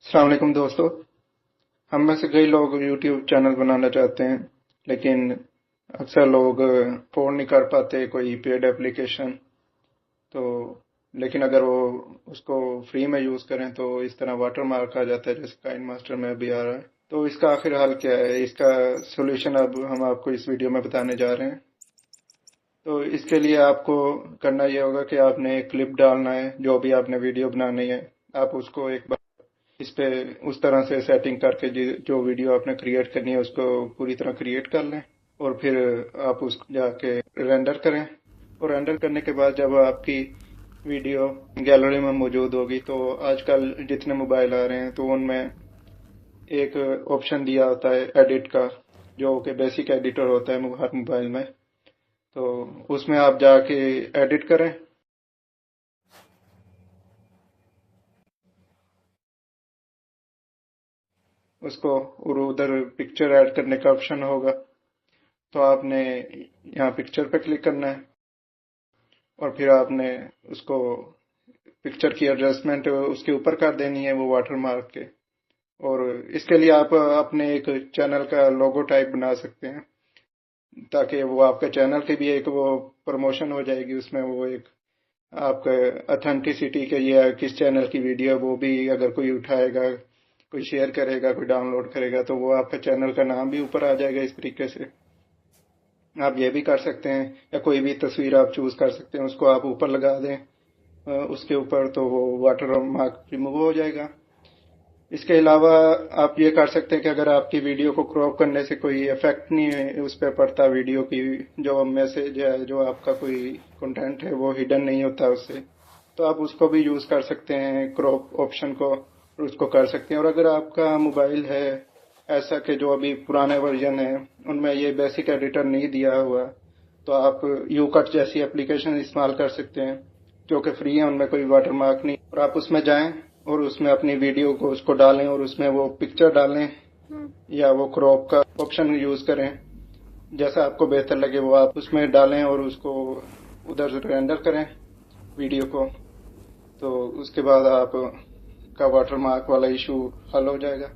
अस्सलाम वालेकुम दोस्तों। हम में से कई लोग यूट्यूब चैनल बनाना चाहते हैं, लेकिन अक्सर लोग अफोर्ड नहीं कर पाते कोई पेड एप्लीकेशन। तो लेकिन अगर वो उसको फ्री में यूज़ करें तो इस तरह वाटर मार्क आ जाता है, जैसे काइन मास्टर में भी आ रहा है। तो इसका आखिर हल क्या है? इसका सोल्यूशन अब हम आपको इस वीडियो में बताने जा रहे हैं। तो इसके लिए आपको करना ये होगा कि आपने एक क्लिप डालना है, जो भी आपने वीडियो बनानी है आप उसको एक बार इस पे उस तरह से सेटिंग करके जो वीडियो आपने क्रिएट करनी है उसको पूरी तरह क्रिएट कर लें, और फिर आप उसको जाके रेंडर करें। और रेंडर करने के बाद जब आपकी वीडियो गैलरी में मौजूद होगी, तो आजकल जितने मोबाइल आ रहे हैं तो उनमें एक ऑप्शन दिया होता है एडिट का, जो कि बेसिक एडिटर होता है हर मोबाइल में। तो उसमें आप जाके एडिट करें। उसको और उधर पिक्चर ऐड करने का ऑप्शन होगा, तो आपने यहाँ पिक्चर पे क्लिक करना है और फिर आपने उसको पिक्चर की एडजस्टमेंट उसके ऊपर कर देनी है, वो वाटर मार्क के। और इसके लिए आप अपने एक चैनल का लोगो टाइप बना सकते हैं, ताकि वो आपके चैनल की भी एक वो प्रमोशन हो जाएगी। उसमें वो एक आपका अथेंटिसिटी के लिए किस चैनल की वीडियो वो भी अगर कोई उठाएगा, कोई शेयर करेगा, कोई डाउनलोड करेगा, तो वो आपका चैनल का नाम भी ऊपर आ जाएगा। इस तरीके से आप ये भी कर सकते हैं, या कोई भी तस्वीर आप चूज कर सकते हैं, उसको आप ऊपर लगा दें उसके ऊपर, तो वो वाटर मार्क रिमूव हो जाएगा। इसके अलावा आप ये कर सकते हैं कि अगर आपकी वीडियो को क्रॉप करने से कोई इफेक्ट नहीं है उस पर पड़ता, वीडियो की जो मैसेज है, जो आपका कोई कंटेंट है, वो हिडन नहीं होता उससे, तो आप उसको भी यूज कर सकते हैं, क्रॉप ऑप्शन को, और उसको कर सकते हैं। और अगर आपका मोबाइल है ऐसा कि जो अभी पुराने वर्जन है उनमें ये बेसिक एडिटर नहीं दिया हुआ, तो आप यू कट जैसी एप्लीकेशन इस्तेमाल कर सकते हैं, जो कि फ्री है, उनमें कोई वाटर मार्क नहीं। और आप उसमें जाएं और उसमें अपनी वीडियो को उसको डालें, और उसमें वो पिक्चर डालें या वो क्रॉप का ऑप्शन यूज करें, जैसा आपको बेहतर लगे वो आप उसमें डालें और उसको उधर रेंडर करें वीडियो को। तो उसके बाद आप का वाटर मार्क वाला इशू हल हो जाएगा।